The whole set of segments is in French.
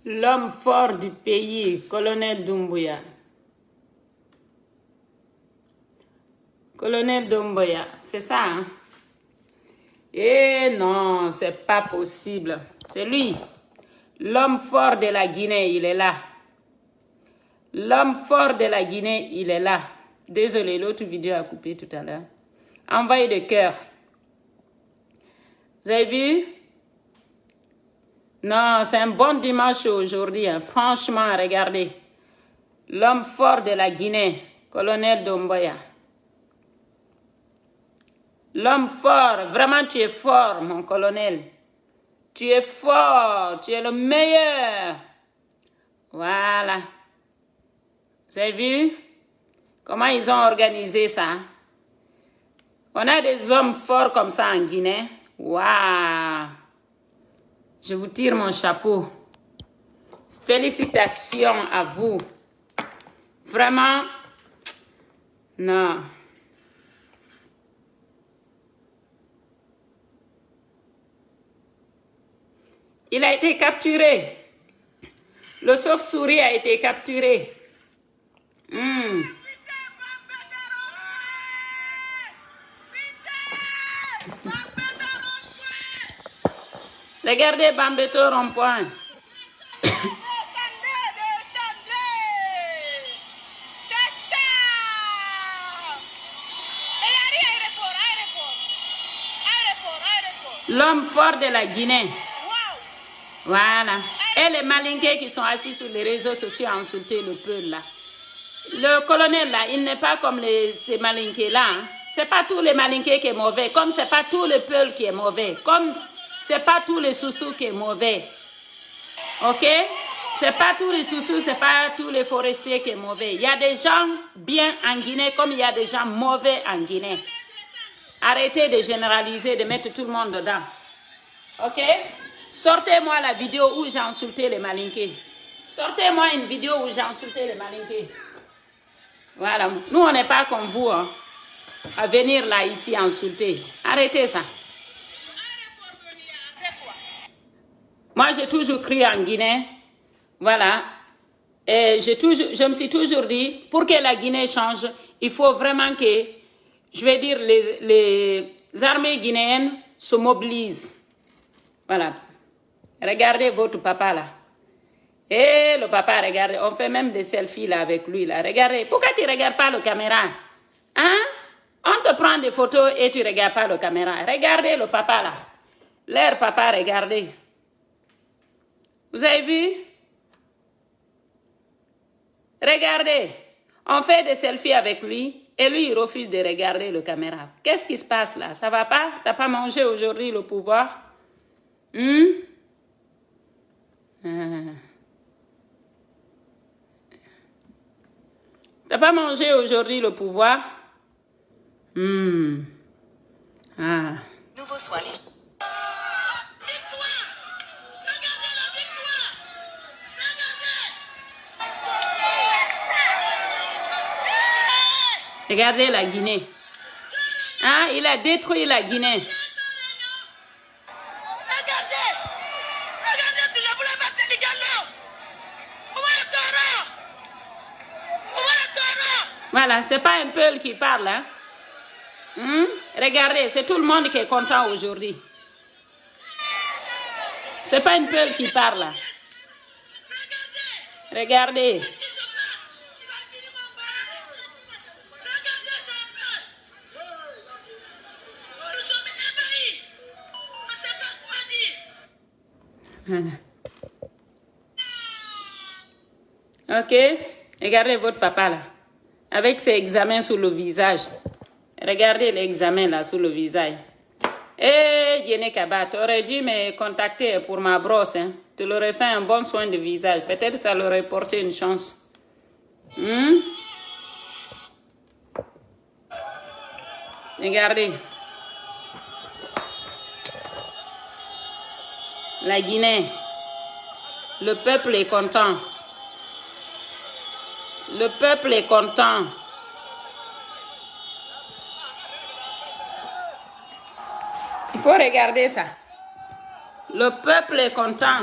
L'homme fort du pays, Colonel Doumbouya. Colonel Doumbouya, c'est ça, hein? Eh non, c'est pas possible. C'est lui. L'homme fort de la Guinée, il est là. L'homme fort de la Guinée, il est là. Désolé, l'autre vidéo a coupé tout à l'heure. Envoyé de cœur. Vous avez vu? Non, c'est un bon dimanche aujourd'hui. Hein. Franchement, regardez. L'homme fort de la Guinée, Colonel Doumbouya. L'homme fort, vraiment tu es fort, mon colonel. Tu es fort, tu es le meilleur. Voilà. Vous avez vu comment ils ont organisé ça? On a des hommes forts comme ça en Guinée. Waouh! Je vous tire mon chapeau. Félicitations à vous. Vraiment, non. Il a été capturé. Le sauve-souris a été capturé. Regardez Bambeto rond-point. L'homme fort de la Guinée. Voilà. Et les malinqués qui sont assis sur les réseaux sociaux à insulter le peuple là. Le colonel là, il n'est pas comme ces malinqués là. Hein. C'est pas tous les malinqués qui est mauvais. Comme c'est pas tout le peuple qui est mauvais. Comme c'est pas tous les sous-sous qui est mauvais. Ok? C'est pas tous les sous-sous, c'est pas tous les forestiers qui est mauvais. Il y a des gens bien en Guinée comme il y a des gens mauvais en Guinée. Arrêtez de généraliser, de mettre tout le monde dedans. Ok? Sortez-moi la vidéo où j'ai insulté les malinqués. Sortez-moi une vidéo où j'ai insulté les malinqués. Voilà. Nous, on n'est pas comme vous, hein, à venir là, ici, insulter. Arrêtez ça. Moi, j'ai toujours cru en Guinée. Voilà. Et je me suis toujours dit, pour que la Guinée change, il faut vraiment que, je vais dire, les armées guinéennes se mobilisent. Voilà. Regardez votre papa là. Et le papa, regardez, on fait même des selfies là avec lui là. Regardez, pourquoi tu ne regardes pas la caméra? Hein? On te prend des photos et tu ne regardes pas la caméra. Regardez le papa là. Leur papa, regardez. Vous avez vu? Regardez. On fait des selfies avec lui et lui, il refuse de regarder la caméra. Qu'est-ce qui se passe là? Ça va pas? T'as pas mangé aujourd'hui le pouvoir? T'as pas mangé aujourd'hui le pouvoir? Ah. Nouveau soin. Regardez la Guinée. Hein? Il a détruit la Guinée. Voilà, c'est pas un peuple qui parle. Hein? Regardez, c'est tout le monde qui est content aujourd'hui. C'est pas un peuple qui parle. Là. Regardez. Voilà. Ok, regardez votre papa là, avec ses examens sur le visage. Regardez l'examen là sur le visage. Eh, Diene Kaba, tu aurais dû me contacter pour ma brosse. Hein. Tu l'aurais fait un bon soin de visage. Peut-être ça l'aurait porté une chance. Regardez. La Guinée. Le peuple est content. Le peuple est content. Il faut regarder ça. Le peuple est content.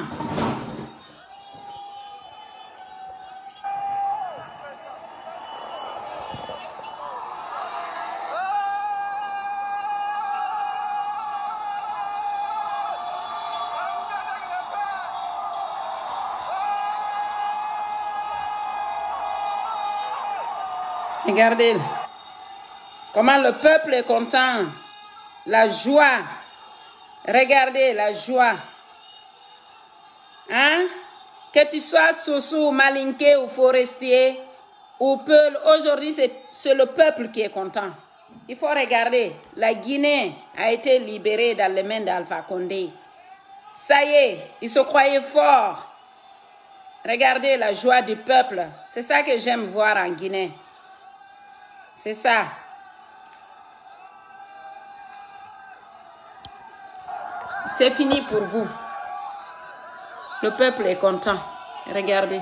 Regardez comment le peuple est content. La joie. Regardez la joie. Hein? Que tu sois Sousou, Malinké ou forestier ou Peul, aujourd'hui c'est le peuple qui est content. Il faut regarder. La Guinée a été libérée dans les mains d'Alpha Condé. Ça y est, il se croyait fort. Regardez la joie du peuple. C'est ça que j'aime voir en Guinée. C'est ça. C'est fini pour vous. Le peuple est content. Regardez.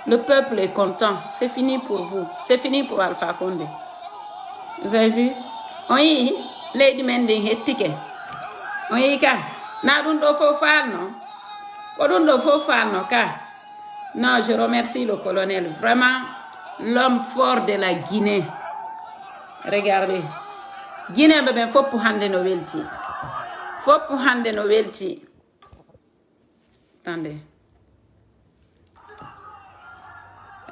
Le peuple est content. C'est fini pour vous. C'est fini pour Alpha Condé. Vous avez vu? Oui, Lady Mending est ticket. Oui, car. Narundo Fofal, non? Kodundo Fofal, non, car. Non, je remercie le colonel. Vraiment, l'homme fort de la Guinée. Regardez. Guinée, ben, faut pour hande no welti. Faut pour hande no welti. Attendez.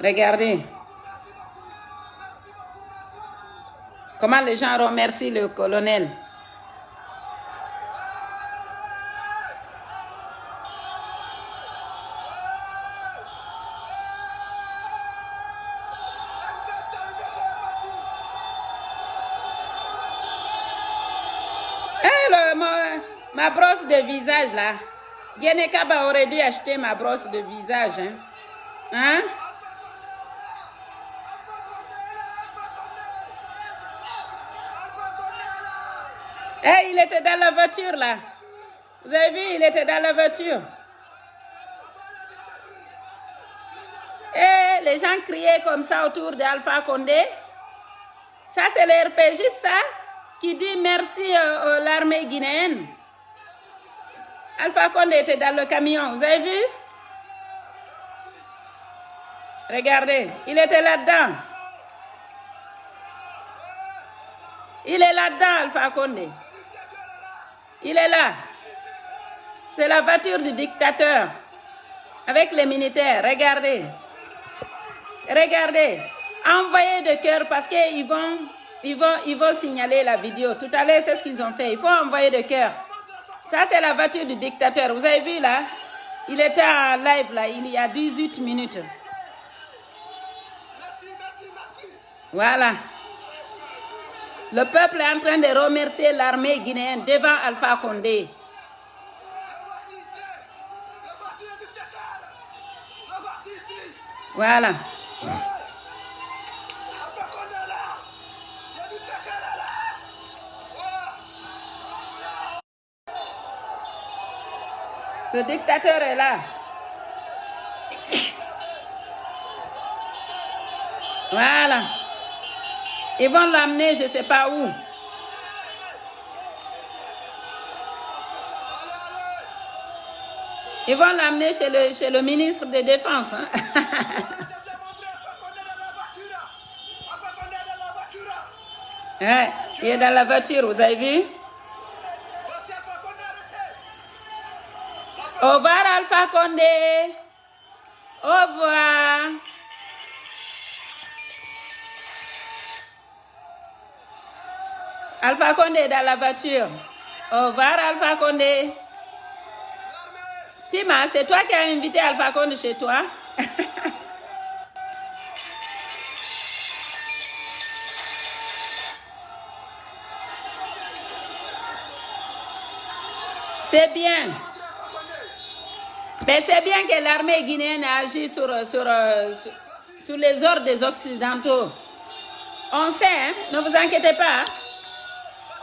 Regardez. Comment les gens remercient le colonel. Ma brosse de visage là. Guinée-Kaba aurait dû acheter ma brosse de visage. Hein? Il était dans la voiture là. Vous avez vu, il était dans la voiture. Et les gens criaient comme ça autour d'Alpha Condé. Ça, c'est le RPG, ça, qui dit merci à l'armée guinéenne. Alpha Condé était dans le camion, vous avez vu? Regardez, il était là-dedans. Il est là-dedans, Alpha Condé. Il est là. C'est la voiture du dictateur. Avec les militaires, regardez. Regardez. Envoyez de cœur parce qu'ils vont signaler la vidéo. Tout à l'heure, c'est ce qu'ils ont fait. Il faut envoyer de cœur. Ça, c'est la voiture du dictateur. Vous avez vu là? Il était en live là, il y a 18 minutes. Voilà. Le peuple est en train de remercier l'armée guinéenne devant Alpha Condé. Voilà. Le dictateur est là. Voilà. Ils vont l'amener, je ne sais pas où. Ils vont l'amener chez le ministre de Défense. Hein? Ouais, il est dans la voiture, vous avez vu? Au revoir, Alpha Condé. Au revoir. Alpha Condé est dans la voiture. Au revoir, Alpha Condé. Tima, c'est toi qui as invité Alpha Condé chez toi? C'est bien. Mais c'est bien que l'armée guinéenne a agi sur les ordres des Occidentaux. On sait, hein? Ne vous inquiétez pas.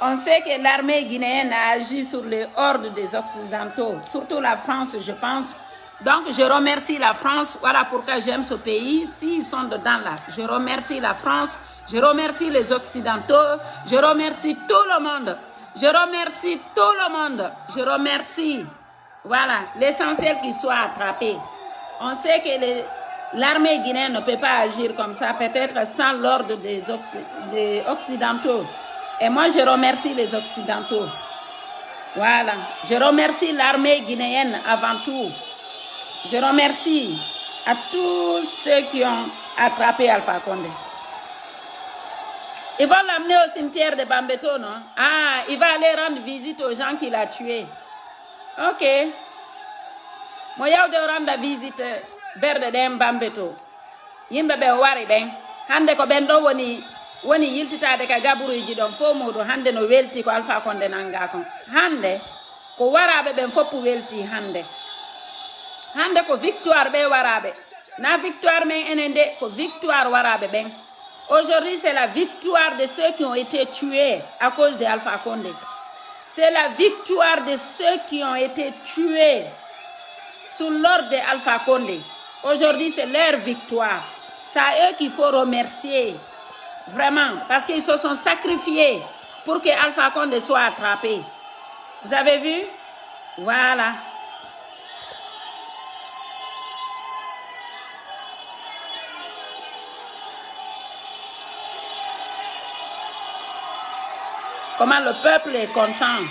On sait que l'armée guinéenne a agi sur les ordres des Occidentaux, surtout la France, je pense. Donc, je remercie la France. Voilà pourquoi j'aime ce pays. S'ils sont dedans là, je remercie la France. Je remercie les Occidentaux. Je remercie tout le monde. Je remercie tout le monde. Je remercie. Voilà, l'essentiel qu'il soit attrapé. On sait que l'armée guinéenne ne peut pas agir comme ça, peut-être sans l'ordre des Occidentaux. Et moi, je remercie les Occidentaux. Voilà, je remercie l'armée guinéenne avant tout. Je remercie à tous ceux qui ont attrapé Alpha Condé. Ils vont l'amener au cimetière de Bambeto, non? Ah, il va aller rendre visite aux gens qu'il a tués. Ok. Moi, je vais rendre visite Berde de Bambeto. Yimbe be wari ben. Hande ko ben do woni yiltitade ka gaburuji don fo modo hande no welti ko Alpha Condé nanga kon. Hande ko warabe ben fop welti hande. Hande ko victoire be warabe. Na victoire men enende ko victoire warabe ben. Aujourd'hui, c'est la victoire de ceux qui ont été tués à cause de Alpha Condé. C'est la victoire de ceux qui ont été tués sous l'ordre de Alpha Condé. Aujourd'hui, c'est leur victoire. C'est à eux qu'il faut remercier. Vraiment. Parce qu'ils se sont sacrifiés pour que Alpha Condé soit attrapé. Vous avez vu? Voilà. Comment le peuple est content.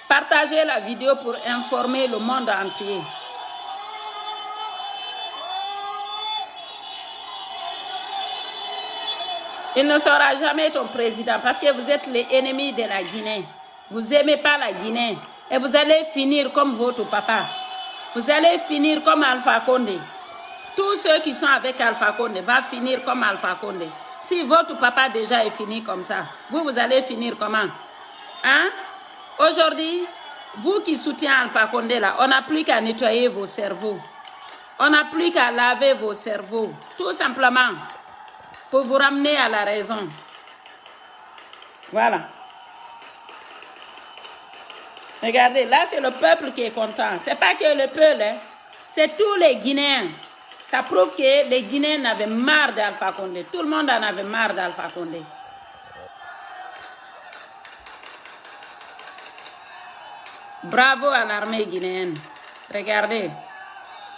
Partagez la vidéo pour informer le monde entier. Il ne sera jamais ton président parce que vous êtes les ennemis de la Guinée. Vous n'aimez pas la Guinée et vous allez finir comme votre papa. Vous allez finir comme Alpha Condé. Tous ceux qui sont avec Alpha Condé vont finir comme Alpha Condé. Si votre papa déjà est fini comme ça, vous allez finir comment? Hein? Aujourd'hui, vous qui soutenez Alpha Condé là, on n'a plus qu'à nettoyer vos cerveaux. On n'a plus qu'à laver vos cerveaux. Tout simplement. Pour vous ramener à la raison. Voilà. Regardez, là c'est le peuple qui est content. C'est pas que le peuple, hein. C'est tous les Guinéens. Ça prouve que les Guinéens avaient marre d'Alpha Condé. Tout le monde en avait marre d'Alpha Condé. Bravo à l'armée guinéenne. Regardez.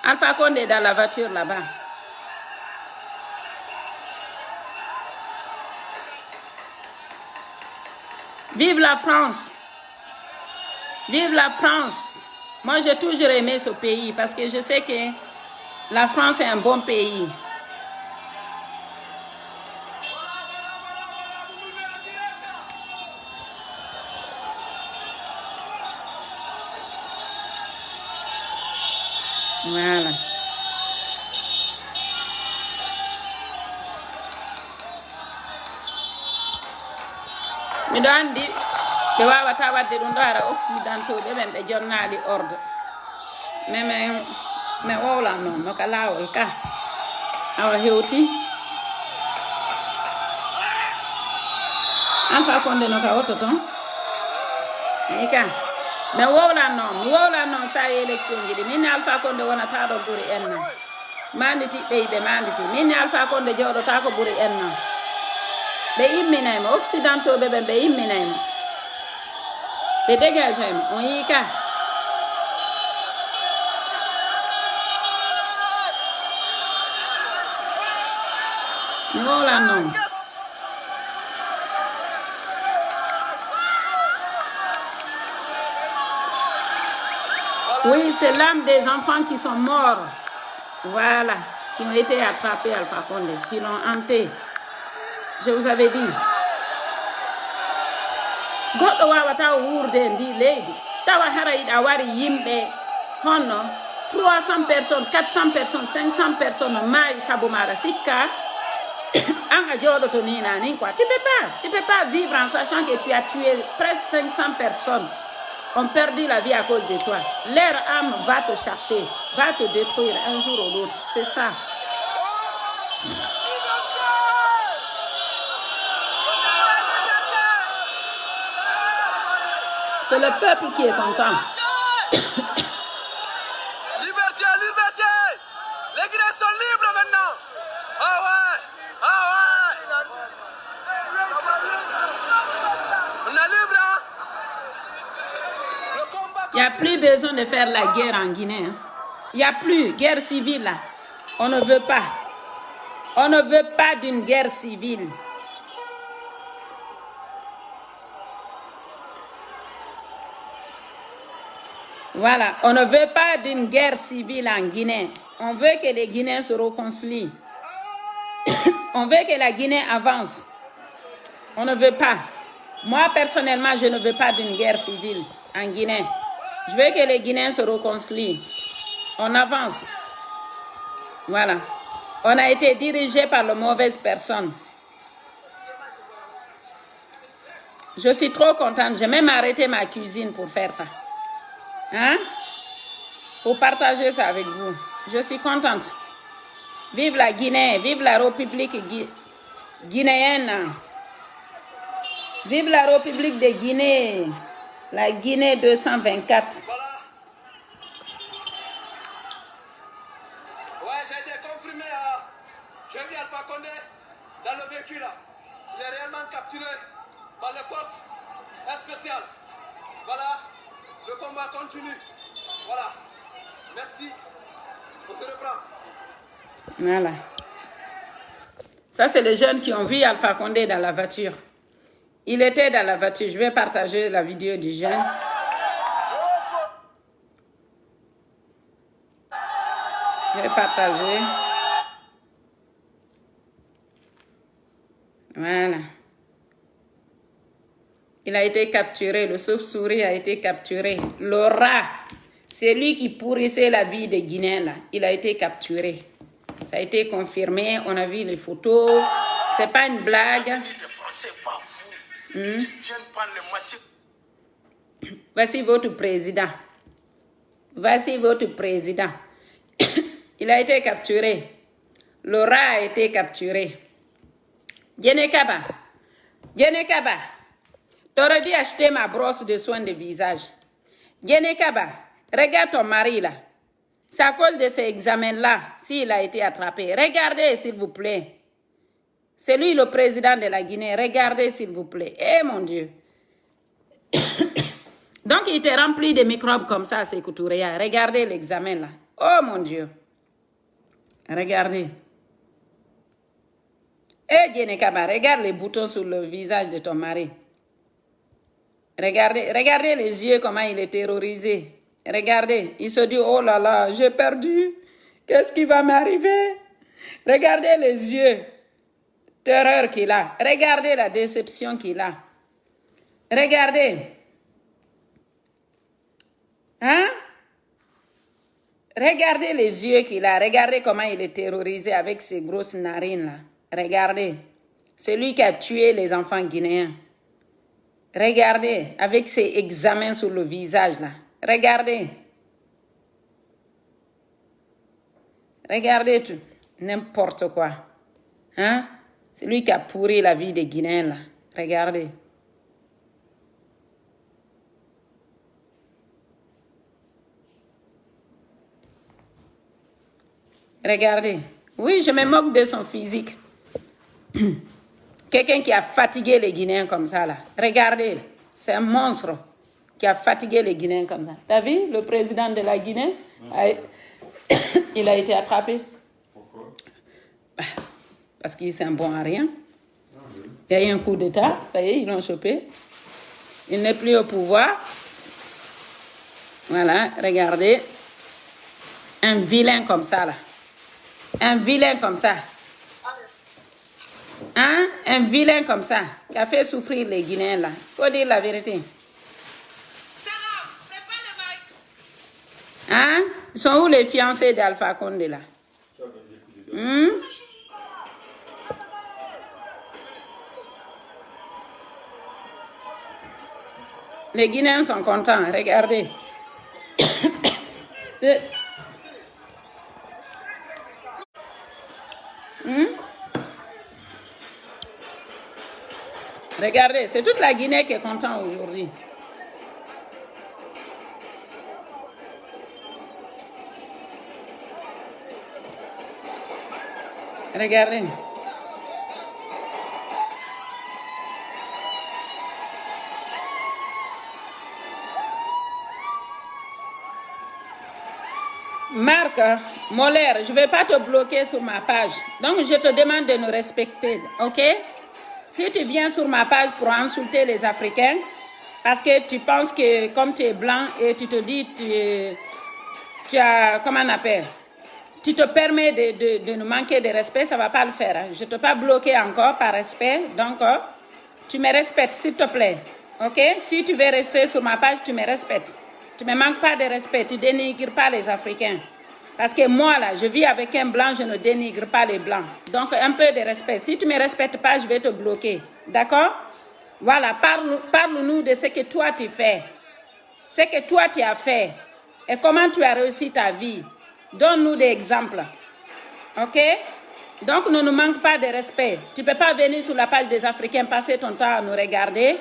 Alpha Condé est dans la voiture là-bas. Vive la France! Vive la France! Moi, j'ai toujours aimé ce pays parce que je sais que la France est un bon pays. Voilà. Mi ɗo andi ɓe wawata wadde ɗum ɗo ara occidentaux ɓe ɓen ɓe jonnali ordre mais mi wowlan noon no ka lawol ka awa hewti Alpha Condé no ka wotto ton ei ka mi wowlan noon sa élection ji ɗi minne Alpha Condé wonata ɗo ɓuuri en noon manditi ɓeyɓe manditi minne Alpha Condé jooɗota ko ɓuuri en noon ɓe imminaymo occidentaux ɓe ɓen ɓe imminaymo ɓe dégagaymo on yii ka mi wowlan noon oui c'est l'âme des enfants qui sont morts voilà qui ont été attrapés Alpha Condé qui l'ont hanté. Je vous avais dit. Goɗɗo wawata wurde ndi leydi tawa hara yiɗa wari yimɓe honno 300 personnes 400 personnes 500 personnes maayi sabu maɗa sikka an a jooɗoto ni nani quoi tu peux pas vivre en sachant que tu as tué presque 500 personnes ont perdu la vie à cause de toi. Leur âme va te chercher, va te détruire un jour ou l'autre, c'est ça. C'est le peuple qui est content. Liberté, liberté! Les Guinéens sont libres maintenant! Ah ouais! Ah ouais! On est libre, hein? Le combat... Il n'y a plus besoin de faire la guerre en Guinée. Hein. Il n'y a plus guerre civile là. On ne veut pas. On ne veut pas d'une guerre civile. Voilà, on ne veut pas d'une guerre civile en Guinée. On veut que les Guinéens se réconcilient. On veut que la Guinée avance. On ne veut pas. Moi, personnellement, je ne veux pas d'une guerre civile en Guinée. Je veux que les Guinéens se réconcilient. On avance. Voilà. On a été dirigé par de mauvaises personnes. Je suis trop contente. J'ai même arrêté ma cuisine pour faire ça. Hein? Pour partager ça avec vous. Je suis contente. Vive la Guinée. Vive la République guinéenne. Vive la République de Guinée. La Guinée 224. Voilà. Ouais, j'ai été confirmé à... J'ai vu Alpha Condé dans le véhicule là. Il est réellement capturé par les forces spéciales. Voilà. Le combat continue. Voilà. Merci. On se reprend. Voilà. Ça, c'est les jeunes qui ont vu Alpha Condé dans la voiture. Il était dans la voiture. Je vais partager la vidéo du jeune. Je vais partager. Voilà. Il a été capturé. Le sauve-souris a été capturé. Le rat, c'est lui qui pourrissait la vie des Guinéens, là. Il a été capturé. Ça a été confirmé. On a vu les photos. C'est pas une blague. Voici votre président. Voici votre président. Il a été capturé. Le rat a été capturé. Djenekaba. Djenekaba. T'aurais dû acheter ma brosse de soins de visage. Djenekaba, regarde ton mari là. C'est à cause de ces examens-là, s'il a été attrapé. Regardez, s'il vous plaît. C'est lui le président de la Guinée. Regardez, s'il vous plaît. Eh, mon Dieu. Donc, il était rempli de microbes comme ça, c'est Coutouria. Regardez l'examen là. Oh, mon Dieu. Regardez. Eh, Djenekaba, regarde les boutons sur le visage de ton mari. Regardez les yeux, comment il est terrorisé. Regardez, il se dit, oh là là, j'ai perdu. Qu'est-ce qui va m'arriver? Regardez les yeux. Terreur qu'il a. Regardez la déception qu'il a. Regardez. Hein? Regardez les yeux qu'il a. Regardez comment il est terrorisé avec ses grosses narines là. Regardez. C'est lui qui a tué les enfants guinéens. Regardez, avec ses examens sur le visage là. Regardez. Regardez tout. N'importe quoi. Hein? C'est lui qui a pourri la vie des Guinéens là. Regardez. Regardez. Oui, je me moque de son physique. Quelqu'un qui a fatigué les Guinéens comme ça là. Regardez. C'est un monstre qui a fatigué les Guinéens comme ça. T'as vu le président de la Guinée? Il a été attrapé. Pourquoi? Parce qu'il c'est un bon à rien. Il y a eu un coup d'État. Ça y est, ils l'ont chopé. Il n'est plus au pouvoir. Voilà, regardez. Un vilain comme ça là. Un vilain comme ça. Hein? Un vilain comme ça. Qui a fait souffrir les Guinéens là. Faut dire la vérité. Hein? Ils sont où les fiancés d'Alpha Condé là? Les Guinéens sont contents, regardez. Regardez, c'est toute la Guinée qui est contente aujourd'hui. Regardez. Marc Moller, je ne vais pas te bloquer sur ma page. Donc, je te demande de nous respecter, ok? Si tu viens sur ma page pour insulter les Africains, parce que tu penses que comme tu es blanc et tu te dis, tu as, comment on appelle? tu te permets de nous manquer de respect, ça ne va pas le faire. Hein. Je ne t'ai pas bloqué encore par respect, donc tu me respectes, s'il te plaît. Ok? Si tu veux rester sur ma page, tu me respectes. Tu ne me manques pas de respect, tu ne dénigres pas les Africains. Parce que moi, là, je vis avec un blanc, je ne dénigre pas les blancs. Donc, un peu de respect. Si tu ne me respectes pas, je vais te bloquer. D'accord? Voilà, parle-nous de ce que toi, tu fais. Ce que toi, tu as fait. Et comment tu as réussi ta vie. Donne-nous des exemples. OK? Donc, ne nous manque pas de respect. Tu ne peux pas venir sur la page des Africains, passer ton temps à nous regarder,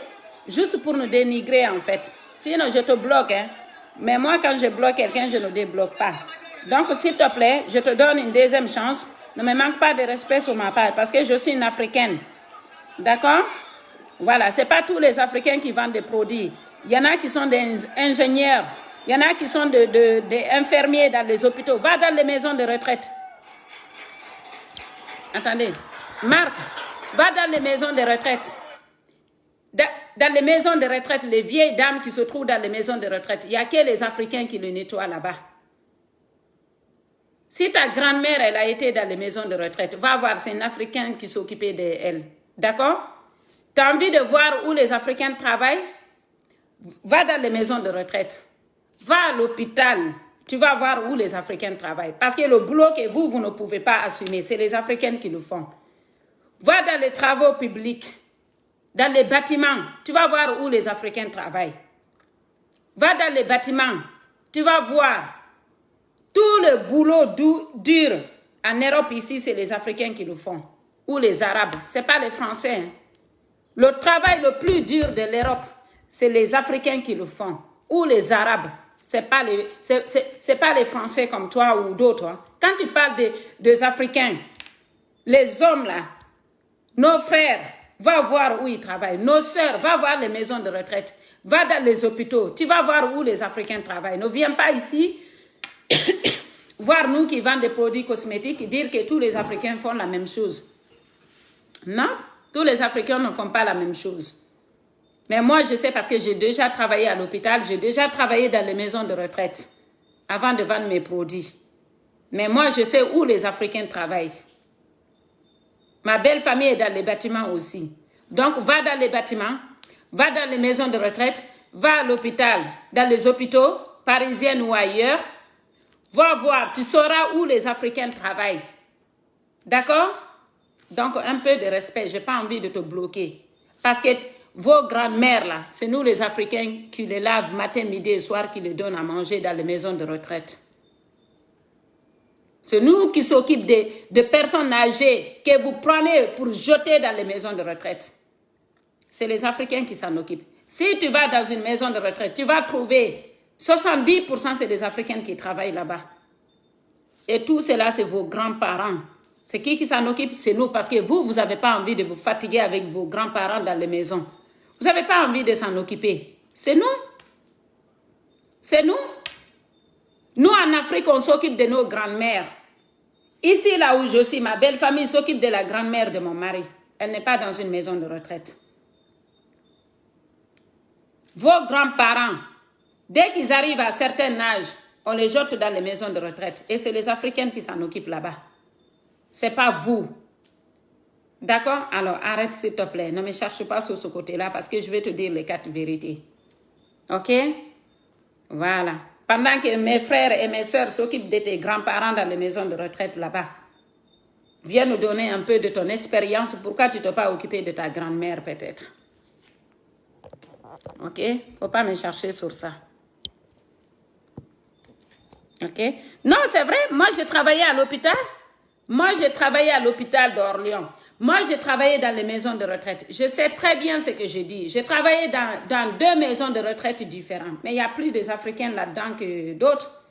juste pour nous dénigrer, en fait. Sinon, je te bloque. Hein? Mais moi, quand je bloque quelqu'un, je ne débloque pas. Donc, s'il te plaît, je te donne une deuxième chance. Ne me manque pas de respect sur ma page, parce que je suis une Africaine. D'accord? Voilà, ce n'est pas tous les Africains qui vendent des produits. Il y en a qui sont des ingénieurs. Il y en a qui sont des infirmiers dans les hôpitaux. Va dans les maisons de retraite. Attendez. Marc, va dans les maisons de retraite. Dans les maisons de retraite, les vieilles dames qui se trouvent dans les maisons de retraite, il n'y a que les Africains qui les nettoient là-bas. Si ta grand-mère, elle a été dans les maisons de retraite, va voir, c'est une Africaine qui s'occupait d'elle. D'accord? Tu as envie de voir où les Africains travaillent? Va dans les maisons de retraite. Va à l'hôpital. Tu vas voir où les Africains travaillent. Parce que le boulot que vous ne pouvez pas assumer, c'est les Africains qui le font. Va dans les travaux publics, dans les bâtiments. Tu vas voir où les Africains travaillent. Va dans les bâtiments. Tu vas voir. Tout le boulot dur en Europe ici, c'est les Africains qui le font. Ou les Arabes. Ce n'est pas les Français. Hein. Le travail le plus dur de l'Europe, c'est les Africains qui le font. Ou les Arabes. Ce n'est pas les Français comme toi ou d'autres. Hein. Quand tu parles des Africains, les hommes là, nos frères, va voir où ils travaillent. Nos sœurs, va voir les maisons de retraite. Va dans les hôpitaux. Tu vas voir où les Africains travaillent. Ne viens pas ici voir nous qui vendons des produits cosmétiques, dire que tous les Africains font la même chose. Non, tous les Africains ne font pas la même chose. Mais moi, je sais parce que j'ai déjà travaillé à l'hôpital, j'ai déjà travaillé dans les maisons de retraite avant de vendre mes produits. Mais moi, je sais où les Africains travaillent. Ma belle famille est dans les bâtiments aussi. Donc, va dans les bâtiments, va dans les maisons de retraite, va à l'hôpital, dans les hôpitaux, parisiens ou ailleurs. Va voir, tu sauras où les Africains travaillent. D'accord? Donc, un peu de respect. Je n'ai pas envie de te bloquer. Parce que vos grandes-mères, là, c'est nous les Africains qui les lavent matin, midi et soir, qui les donnent à manger dans les maisons de retraite. C'est nous qui s'occupent de personnes âgées que vous prenez pour jeter dans les maisons de retraite. C'est les Africains qui s'en occupent. Si tu vas dans une maison de retraite, tu vas trouver 70% c'est des Africains qui travaillent là-bas. Et tout cela, c'est vos grands-parents. C'est qui s'en occupe? C'est nous. Parce que vous n'avez pas envie de vous fatiguer avec vos grands-parents dans les maisons. Vous n'avez pas envie de s'en occuper. C'est nous. C'est nous. Nous, en Afrique, on s'occupe de nos grands-mères. Ici, là où je suis, ma belle famille s'occupe de la grand-mère de mon mari. Elle n'est pas dans une maison de retraite. Vos grands-parents, dès qu'ils arrivent à un certain âge, on les jette dans les maisons de retraite. Et c'est les Africains qui s'en occupent là-bas. Ce n'est pas vous. D'accord? Alors, arrête s'il te plaît. Ne me cherche pas sur ce côté-là parce que je vais te dire les 4 vérités. OK? Voilà. Pendant que mes frères et mes soeurs s'occupent de tes grands-parents dans les maisons de retraite là-bas, viens nous donner un peu de ton expérience. Pourquoi tu ne t'es pas occupé de ta grand-mère peut-être? OK? Il ne faut pas me chercher sur ça. OK? Non, c'est vrai. Moi, j'ai travaillé à l'hôpital. Moi, j'ai travaillé à l'hôpital d'Orléans. Moi, j'ai travaillé dans les maisons de retraite. Je sais très bien ce que je dis. J'ai travaillé dans 2 maisons de retraite différentes. Mais il y a plus des Africains là-dedans que d'autres.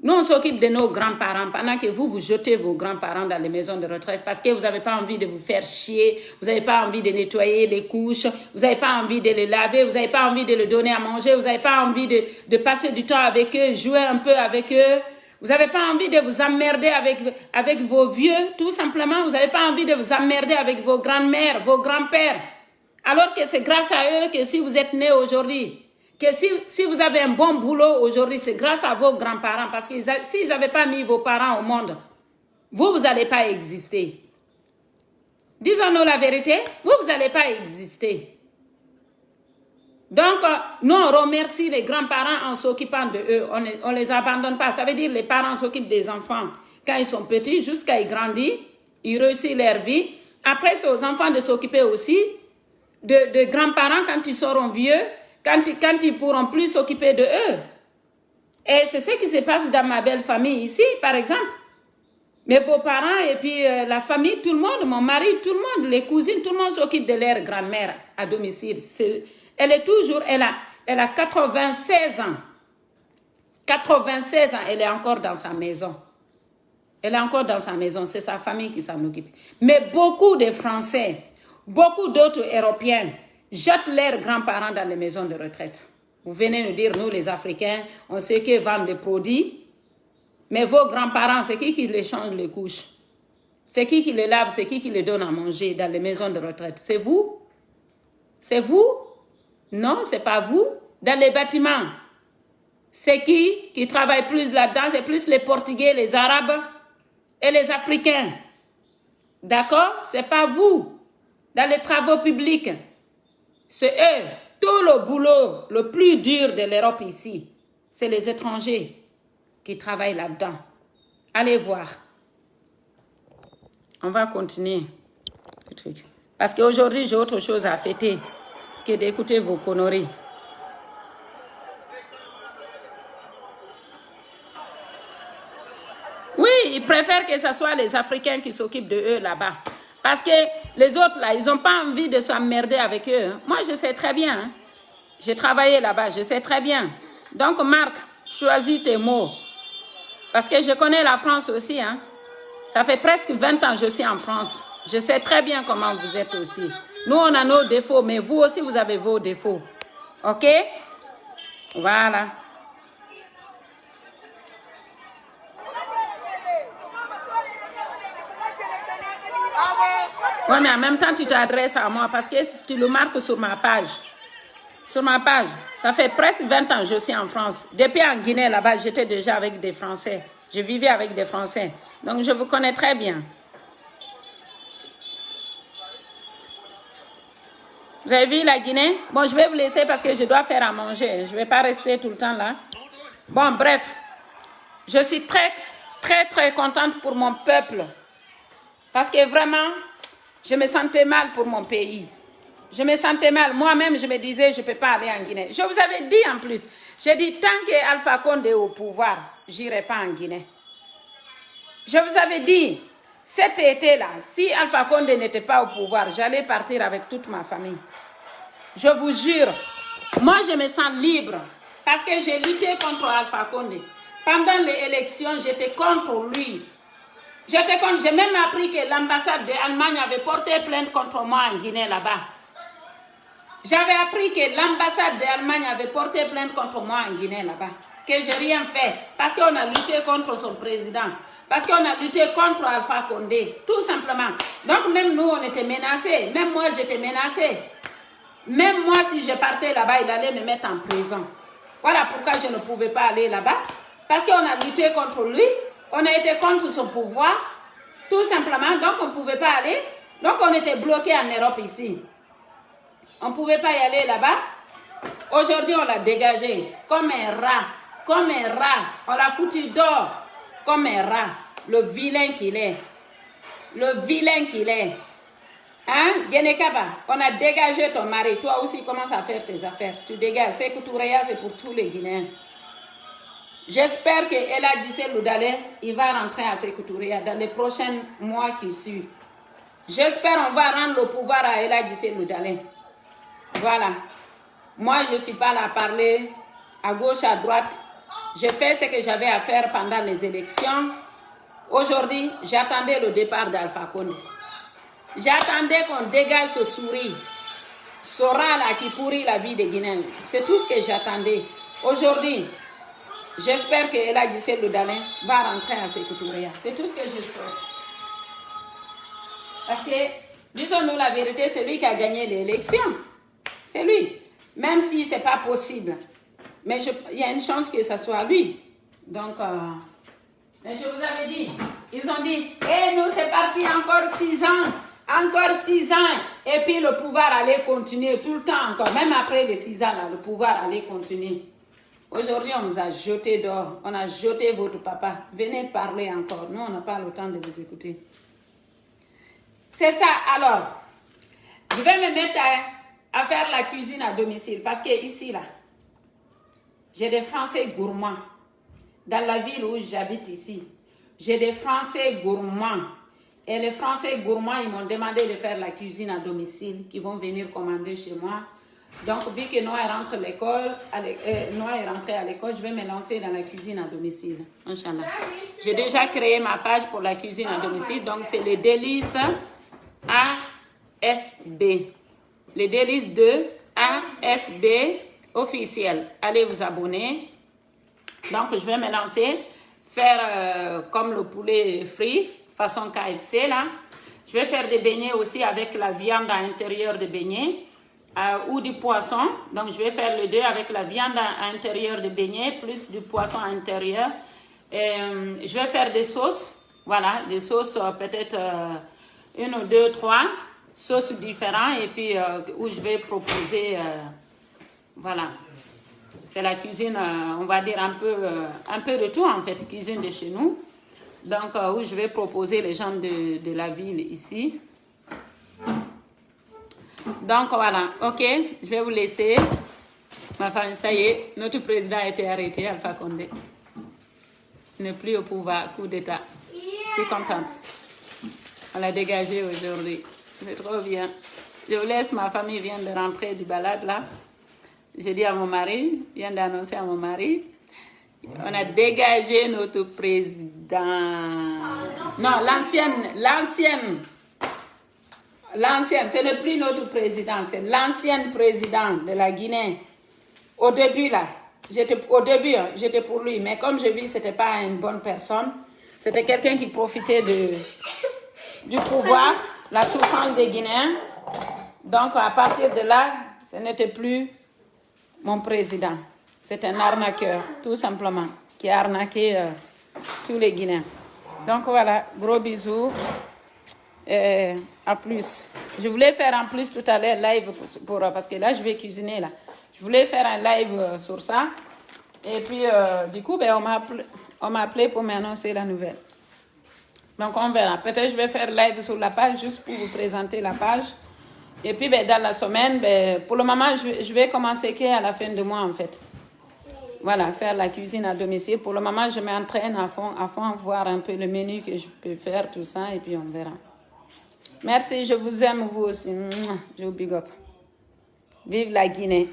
Nous, on s'occupe de nos grands-parents pendant que vous jetez vos grands-parents dans les maisons de retraite parce que vous n'avez pas envie de vous faire chier, vous n'avez pas envie de nettoyer les couches, vous n'avez pas envie de les laver, vous n'avez pas envie de les donner à manger, vous n'avez pas envie de passer du temps avec eux, jouer un peu avec eux. Vous n'avez pas envie de vous emmerder avec vos vieux, tout simplement. Vous n'avez pas envie de vous emmerder avec vos grands-mères, vos grands-pères. Alors que c'est grâce à eux que si vous êtes nés aujourd'hui, que si vous avez un bon boulot aujourd'hui, c'est grâce à vos grands-parents. Parce que s'ils n'avaient pas mis vos parents au monde, vous n'allez pas exister. Disons-nous la vérité, vous n'allez pas exister. Donc, nous, on remercie les grands-parents en s'occupant de eux. On ne les abandonne pas. Ça veut dire que les parents s'occupent des enfants quand ils sont petits, jusqu'à ils grandissent, ils réussissent leur vie. Après, c'est aux enfants de s'occuper aussi de grands-parents quand ils seront vieux, quand ils pourront plus s'occuper de eux. Et c'est ce qui se passe dans ma belle famille ici, par exemple. Mes beaux-parents et puis la famille, tout le monde, mon mari, tout le monde, les cousines, tout le monde s'occupe de leur grand-mère à domicile. Elle est toujours, elle a 96 ans. 96 ans, elle est encore dans sa maison. Elle est encore dans sa maison, c'est sa famille qui s'en occupe. Mais beaucoup de Français, beaucoup d'autres Européens jettent leurs grands-parents dans les maisons de retraite. Vous venez nous dire, nous les Africains, on sait qu'ils vendent des produits, mais vos grands-parents, c'est qui les change les couches? C'est qui les lave? C'est qui les donne à manger dans les maisons de retraite? C'est vous? C'est vous? Non, c'est pas vous. Dans les bâtiments, c'est qui travaille plus là-dedans? C'est plus les Portugais, les Arabes et les Africains. D'accord? C'est pas vous. Dans les travaux publics, c'est eux. Tout le boulot le plus dur de l'Europe ici, c'est les étrangers qui travaillent là-dedans. Allez voir. On va continuer le truc. Parce qu'aujourd'hui, j'ai autre chose à fêter que d'écouter vos conneries. Oui, ils préfèrent que ce soit les Africains qui s'occupent de eux là-bas. Parce que les autres là, ils n'ont pas envie de s'emmerder avec eux. Moi, je sais très bien. Hein. J'ai travaillé là-bas, je sais très bien. Donc, Marc, choisis tes mots. Parce que je connais la France aussi. Hein. Ça fait presque 20 ans que je suis en France. Je sais très bien comment vous êtes aussi. Nous, on a nos défauts, mais vous aussi, vous avez vos défauts. OK? Voilà. Oui, mais en même temps, tu t'adresses à moi parce que tu le marques sur ma page. Sur ma page, ça fait presque 20 ans que je suis en France. Depuis en Guinée, là-bas, j'étais déjà avec des Français. Je vivais avec des Français. Donc, je vous connais très bien. Vous avez vu la Guinée? Bon, je vais vous laisser parce que je dois faire à manger. Je ne vais pas rester tout le temps là. Bon, bref. Je suis très contente pour mon peuple. Parce que vraiment, je me sentais mal pour mon pays. Je me sentais mal. Moi-même, je me disais, je ne peux pas aller en Guinée. Je vous avais dit en plus. J'ai dit, tant qu'Alpha Condé est au pouvoir, je n'irai pas en Guinée. Je vous avais dit, cet été-là, si Alpha Condé n'était pas au pouvoir, j'allais partir avec toute ma famille. Je vous jure, moi, je me sens libre. Parce que j'ai lutté contre Alpha Condé. Pendant les élections, j'étais contre lui. J'ai même appris que l'ambassade d'Allemagne avait porté plainte contre moi en Guinée là-bas. J'avais appris que l'ambassade d'Allemagne avait porté plainte contre moi en Guinée là-bas. Que je n'ai rien fait. Parce qu'on a lutté contre son président. Parce qu'on a lutté contre Alpha Condé. Tout simplement. Donc même nous, on était menacés. Même moi, j'étais menacée. Même moi, si je partais là-bas, il allait me mettre en prison. Voilà pourquoi je ne pouvais pas aller là-bas. Parce qu'on a lutté contre lui. On a été contre son pouvoir. Tout simplement. Donc on ne pouvait pas aller. Donc on était bloqué en Europe ici. On ne pouvait pas y aller là-bas. Aujourd'hui, on l'a dégagé comme un rat. Comme un rat. On l'a foutu dehors comme un rat. Le vilain qu'il est. Le vilain qu'il est. Hein, Genekaba, on a dégagé ton mari. Toi aussi, commence à faire tes affaires. Tu dégages. Sékou Touréa, c'est pour tous les Guinéens. J'espère que Ella Dissé Loudalé, il va rentrer à Sékou Touréa dans les prochains mois qui suivent. J'espère qu'on va rendre le pouvoir à Ella Dissé Loudalé. Voilà. Moi, je ne suis pas là à parler à gauche, à droite. J'ai fait ce que j'avais à faire pendant les élections. Aujourd'hui, j'attendais le départ d'Alpha Condé. J'attendais qu'on dégage ce souris. Ce rat-là qui pourrit la vie des Guinéens. C'est tout ce que j'attendais. Aujourd'hui, j'espère que Ella Dissé Loudalé va rentrer à Sékou Touréa. C'est tout ce que je souhaite. Parce que, disons-nous la vérité, c'est lui qui a gagné l'élection. C'est lui. Même si ce n'est pas possible. Mais il y a une chance que ce soit lui. Donc, mais je vous avais dit, ils ont dit, nous c'est parti encore 6 ans. Encore 6 ans. Et puis le pouvoir allait continuer tout le temps encore. Même après les 6 ans, là, le pouvoir allait continuer. Aujourd'hui, on nous a jeté dehors. On a jeté votre papa. Venez parler encore. Nous, on n'a pas le temps de vous écouter. C'est ça. Alors, je vais me mettre à faire la cuisine à domicile. Parce que ici, là, j'ai des Français gourmands. Dans la ville où j'habite ici, j'ai des Français gourmands. Et les Français gourmands, ils m'ont demandé de faire la cuisine à domicile, qui vont venir commander chez moi. Donc, vu que Noah est rentré à l'école, je vais me lancer dans la cuisine à domicile. Inch'Allah. J'ai déjà créé ma page pour la cuisine à domicile. Donc, c'est les délices ASB. Les délices de ASB officiel. Allez vous abonner. Donc, je vais me lancer, faire comme le poulet frit, façon KFC là. Je vais faire des beignets aussi avec la viande à l'intérieur des beignets ou du poisson. Donc, je vais faire les deux avec la viande à l'intérieur des beignets plus du poisson à l'intérieur. Je vais faire des sauces, voilà, des sauces peut-être 1 ou 2, 3 sauces différentes et puis où je vais proposer, voilà. C'est la cuisine, on va dire un peu de tout en fait, cuisine de chez nous. Donc, où je vais proposer les gens de la ville ici. Donc, voilà, ok, je vais vous laisser. Ma femme, ça y est, notre président a été arrêté, Alpha Condé. Il n'est plus au pouvoir, coup d'État. Je suis contente. On l'a dégagé aujourd'hui. C'est trop bien. Je vous laisse, ma famille vient de rentrer du balade là. J'ai dit à mon mari, vient d'annoncer à mon mari, on a dégagé notre président. Non, l'ancienne, ce n'est plus notre président, c'est l'ancienne président de la Guinée. Au début, là, j'étais pour lui, mais comme je vis, ce n'était pas une bonne personne. C'était quelqu'un qui profitait du pouvoir, la souffrance des Guinéens. Donc, à partir de là, ce n'était plus mon président. C'est un arnaqueur, tout simplement, qui a arnaqué tous les Guinéens. Donc voilà, gros bisous. À plus. Je voulais faire en plus tout à l'heure live parce que là, je vais cuisiner. Là. Je voulais faire un live sur ça. Et puis, du coup, ben, on m'a appelé pour m'annoncer la nouvelle. Donc, on verra. Peut-être je vais faire live sur la page juste pour vous présenter la page. Et puis, ben, dans la semaine, ben, pour le moment, je vais commencer qu'à la fin de mois, en fait. Voilà, faire la cuisine à domicile. Pour le moment, je m'entraîne à fond, voir un peu le menu que je peux faire, tout ça, et puis on verra. Merci, je vous aime, vous aussi. Je vous big up. Vive la Guinée.